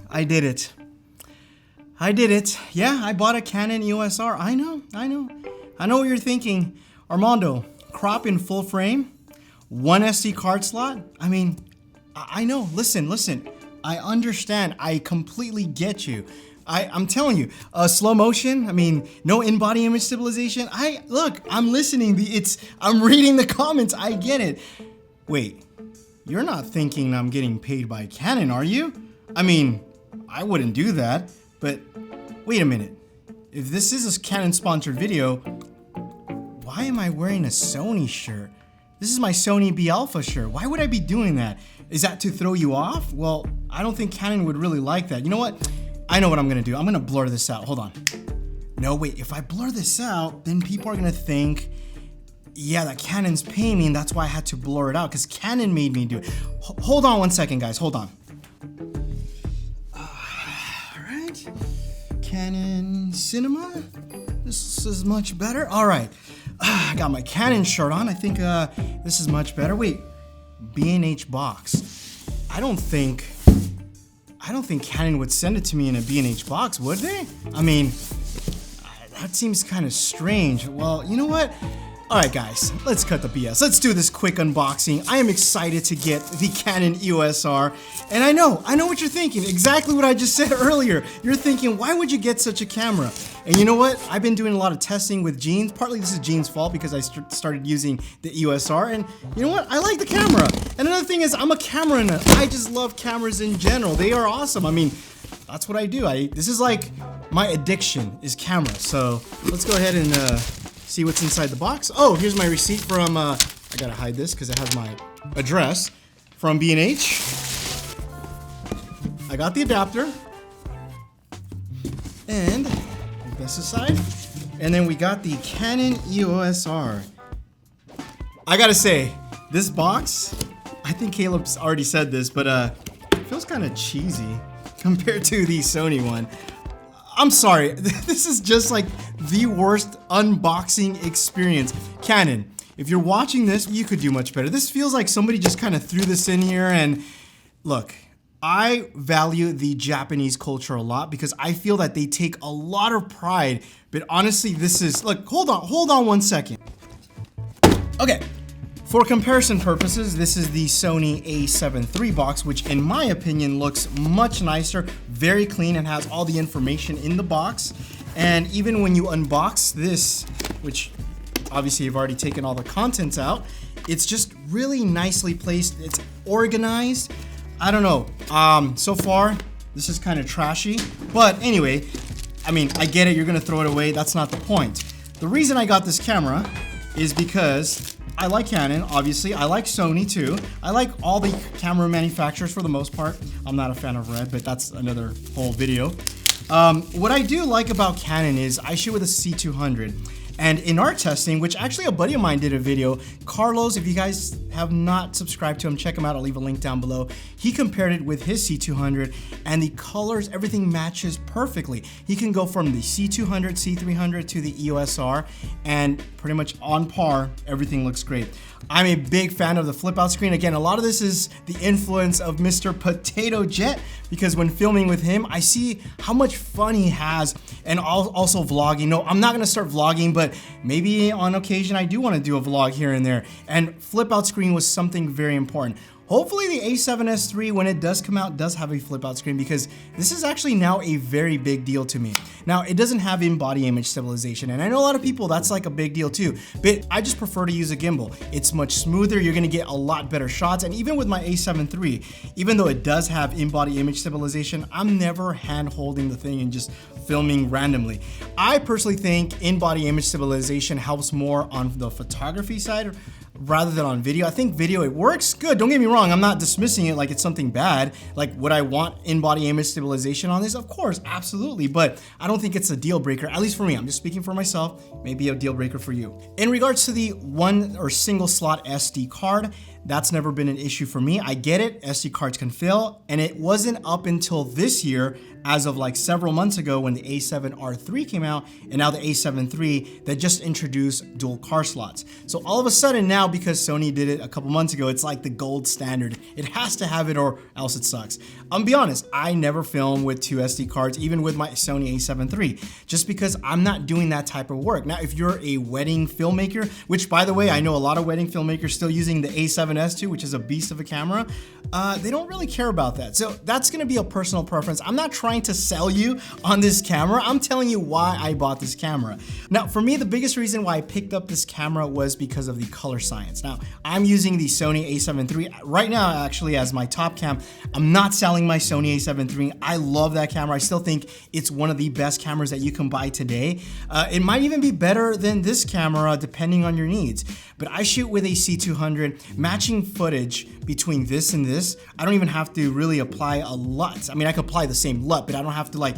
I did it. I did it. Yeah, I bought a Canon EOS R. I know what you're thinking. Armando, crop in full frame, one SD card slot. I mean, I know. Listen. I understand. I completely get you. I'm telling you, slow motion. I mean, no in-body image stabilization. I'm listening. I'm reading the comments. I get it. Wait, you're not thinking I'm getting paid by Canon, are you? I mean, I wouldn't do that. But wait a minute. If this is a Canon sponsored video, why am I wearing a Sony shirt? This is my Sony B Alpha shirt. Why would I be doing that? Is that to throw you off? Well, I don't think Canon would really like that. You know what? I know what I'm gonna do. I'm gonna blur this out. Hold on. No, wait, if I blur this out, then people are gonna think, yeah, that Canon's paying me and that's why I had to blur it out, because Canon made me do it. Hold on one second, guys, hold on. All right, Canon Cinema. This is much better. All right, I got my Canon shirt on. I think this is much better. Wait, B&H box. I don't think Canon would send it to me in a B&H box, would they? I mean, that seems kind of strange. Well, you know what? All right, guys, let's cut the BS. Let's do this quick unboxing. I am excited to get the Canon EOS R. And I know what you're thinking. Exactly what I just said earlier. You're thinking, why would you get such a camera? And you know what? I've been doing a lot of testing with Jeans. Partly this is Jeans' fault because I started using the EOS R. And you know what? I like the camera. And another thing is, I'm a camera nut. I just love cameras in general. They are awesome. I mean, that's what I do. This is like my addiction is camera. So let's go ahead and see what's inside the box. Oh, here's my receipt from, I gotta hide this because it has my address from B&H. I got the adapter. And put this aside. And then we got the Canon EOS R. I gotta say, this box, I think Caleb's already said this, but it feels kind of cheesy compared to the Sony one. I'm sorry, this is just like the worst unboxing experience. Canon, if you're watching this, you could do much better. This feels like somebody just kind of threw this in here. And look, I value the Japanese culture a lot because I feel that they take a lot of pride. But honestly, this is, look, hold on 1 second. Okay. For comparison purposes, this is the Sony a7 III box, which in my opinion looks much nicer, very clean, and has all the information in the box. And even when you unbox this, which obviously you've already taken all the contents out, it's just really nicely placed. It's organized. I don't know. So far, this is kind of trashy. But anyway, I mean, I get it. You're going to throw it away. That's not the point. The reason I got this camera is because I like Canon, obviously. I like Sony too. I like all the camera manufacturers for the most part. I'm not a fan of Red, but that's another whole video. What I do like about Canon is I shoot with a C200. And in our testing, which actually a buddy of mine did a video, Carlos, if you guys have not subscribed to him, check him out. I'll leave a link down below. He compared it with his C200 and the colors, everything matches perfectly. He can go from the C200, C300 to the EOS R and pretty much on par, everything looks great. I'm a big fan of the flip out screen. Again, a lot of this is the influence of Mr. Potato Jet because when filming with him, I see how much fun he has and also vlogging. No, I'm not gonna start vlogging, but maybe on occasion I do wanna do a vlog here and there. And flip out screen was something very important. Hopefully the a7S III, when it does come out, does have a flip out screen because this is actually now a very big deal to me. Now, it doesn't have in-body image stabilization, and I know a lot of people, that's like a big deal too, but I just prefer to use a gimbal. It's much smoother, you're gonna get a lot better shots, and even with my a7 III, even though it does have in-body image stabilization, I'm never hand-holding the thing and just filming randomly. I personally think in-body image stabilization helps more on the photography side rather than on video. I think video, it works good. Don't get me wrong, I'm not dismissing it like it's something bad. Like, would I want in-body image stabilization on this? Of course, absolutely, but I don't think it's a deal breaker, at least for me. I'm just speaking for myself, maybe a deal breaker for you. In regards to the one or single slot SD card, that's never been an issue for me. I get it, SD cards can fail, and it wasn't up until this year, as of like several months ago when the a7R III came out, and now the a7 III that just introduced dual card slots. So all of a sudden now now because Sony did it a couple months ago, it's like the gold standard. It has to have it or else it sucks. I'm be honest, I never film with 2 SD cards, even with my Sony a7 III, just because I'm not doing that type of work. Now, if you're a wedding filmmaker, which by the way, I know a lot of wedding filmmakers still using the a7S II, which is a beast of a camera, they don't really care about that. So that's gonna be a personal preference. I'm not trying to sell you on this camera. I'm telling you why I bought this camera. Now, for me, the biggest reason why I picked up this camera was because of the color science. Now, I'm using the Sony a7 III right now actually as my top cam. I'm not selling my Sony a7 III. I love that camera. I still think it's one of the best cameras that you can buy today. It might even be better than this camera depending on your needs. But I shoot with a C200, matching footage between this and this. I don't even have to really apply a LUT. I mean, I could apply the same LUT, but I don't have to like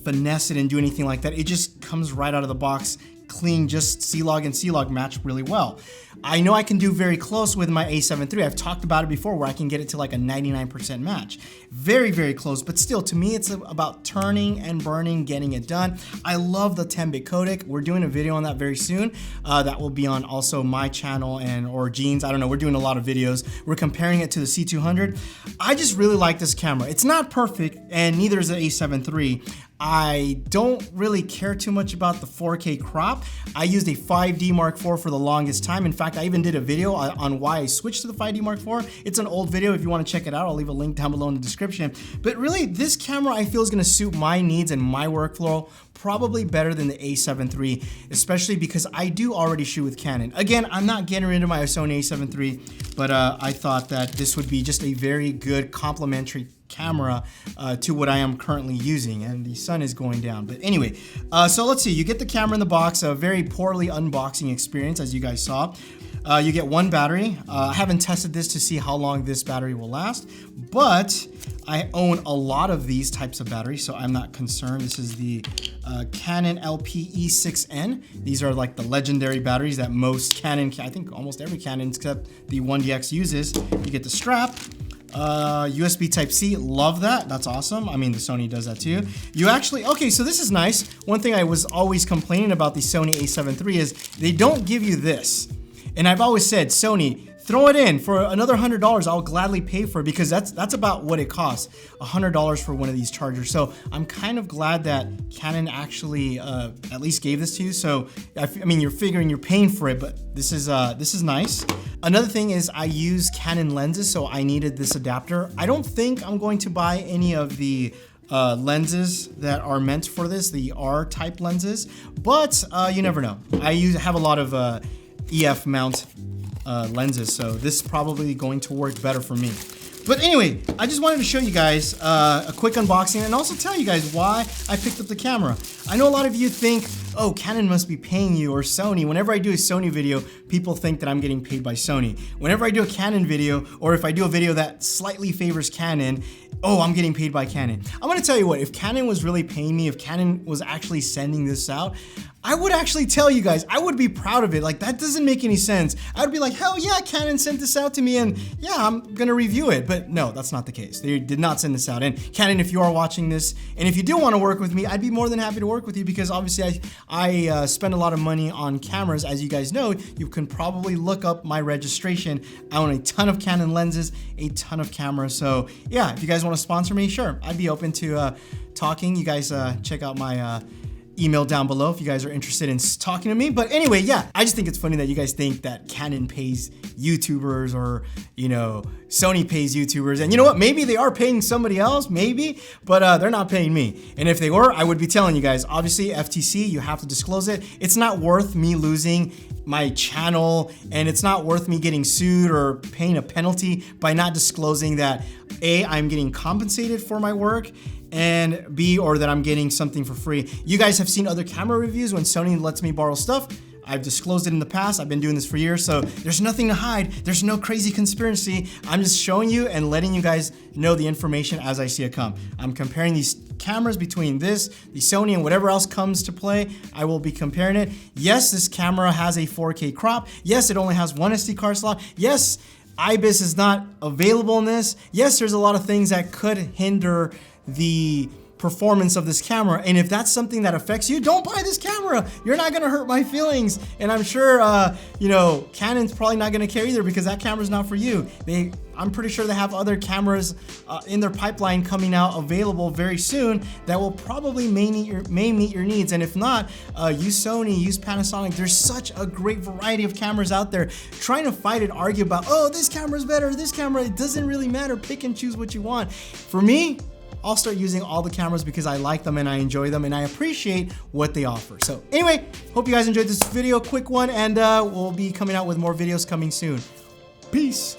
finesse it and do anything like that. It just comes right out of the box, clean, just C-Log and C-Log match really well. I know I can do very close with my a7 III. I've talked about it before where I can get it to like a 99% match. Very, very close, but still to me, it's about turning and burning, getting it done. I love the 10-bit codec. We're doing a video on that very soon. That will be on also my channel or Gene's. I don't know, we're doing a lot of videos. We're comparing it to the C200. I just really like this camera. It's not perfect and neither is the a7 III. I don't really care too much about the 4K crop. I used a 5D Mark IV for the longest time. In fact, I even did a video on why I switched to the 5D Mark IV. It's an old video. If you want to check it out, I'll leave a link down below in the description. But really, this camera I feel is going to suit my needs and my workflow probably better than the a7 III, especially because I do already shoot with Canon. Again, I'm not getting rid of my Sony a7 III, but I thought that this would be just a very good complementary camera to what I am currently using, and the sun is going down. But anyway, so let's see, you get the camera in the box, a very poorly unboxing experience as you guys saw. You get one battery. I haven't tested this to see how long this battery will last, but I own a lot of these types of batteries, so I'm not concerned. This is the Canon LPE6N. These are like the legendary batteries that most Canon, I think almost every Canon except the 1DX uses. You get the strap. USB Type-C, love that. That's awesome. I mean, the Sony does that too. You actually, okay, so this is nice. One thing I was always complaining about the Sony a7 III is they don't give you this. And I've always said, Sony, throw it in for another $100. I'll gladly pay for it because that's about what it costs, $100 for one of these chargers. So I'm kind of glad that Canon actually at least gave this to you. So I mean, you're figuring you're paying for it, but this is nice. Another thing is I use Canon lenses, so I needed this adapter. I don't think I'm going to buy any of the lenses that are meant for this, the R type lenses, but you never know. I have a lot of EF mount lenses, so this is probably going to work better for me. But anyway, I just wanted to show you guys a quick unboxing and also tell you guys why I picked up the camera. I know a lot of you think, oh, Canon must be paying you, or Sony. Whenever I do a Sony video, people think that I'm getting paid by Sony. Whenever I do a Canon video, or if I do a video that slightly favors Canon, oh, I'm getting paid by Canon. I'm gonna tell you what, if Canon was really paying me, if Canon was actually sending this out, I would actually tell you guys, I would be proud of it. Like, that doesn't make any sense. I would be like, hell yeah, Canon sent this out to me and yeah, I'm gonna review it. But no, that's not the case. They did not send this out. And Canon, if you are watching this, and if you do wanna work with me, I'd be more than happy to work with you because obviously I spend a lot of money on cameras. As you guys know, you can probably look up my registration. I own a ton of Canon lenses, a ton of cameras. So yeah, if you guys wanna sponsor me, sure, I'd be open to talking. You guys check out my email down below if you guys are interested in talking to me. But anyway, yeah, I just think it's funny that you guys think that Canon pays YouTubers or, you know, Sony pays YouTubers. And you know what? Maybe they are paying somebody else, maybe, but they're not paying me. And if they were, I would be telling you guys, obviously FTC, you have to disclose it. It's not worth me losing my channel, and it's not worth me getting sued or paying a penalty by not disclosing that A, I'm getting compensated for my work, and B, or that I'm getting something for free. You guys have seen other camera reviews when Sony lets me borrow stuff. I've disclosed it in the past. I've been doing this for years, so there's nothing to hide. There's no crazy conspiracy. I'm just showing you and letting you guys know the information as I see it come. I'm comparing these cameras between this, the Sony, and whatever else comes to play. I will be comparing it. Yes, this camera has a 4K crop. Yes, it only has one SD card slot. Yes, IBIS is not available in this. Yes, there's a lot of things that could hinder the performance of this camera. And if that's something that affects you, don't buy this camera. You're not gonna hurt my feelings. And I'm sure, you know, Canon's probably not gonna care either because that camera's not for you. I'm pretty sure they have other cameras in their pipeline coming out available very soon that will probably may meet your needs. And if not, use Sony, use Panasonic. There's such a great variety of cameras out there. Trying to fight and argue about, oh, this camera's better, this camera, it doesn't really matter. Pick and choose what you want. For me, I'll start using all the cameras because I like them and I enjoy them and I appreciate what they offer. So anyway, hope you guys enjoyed this video, quick one, and we'll be coming out with more videos coming soon. Peace.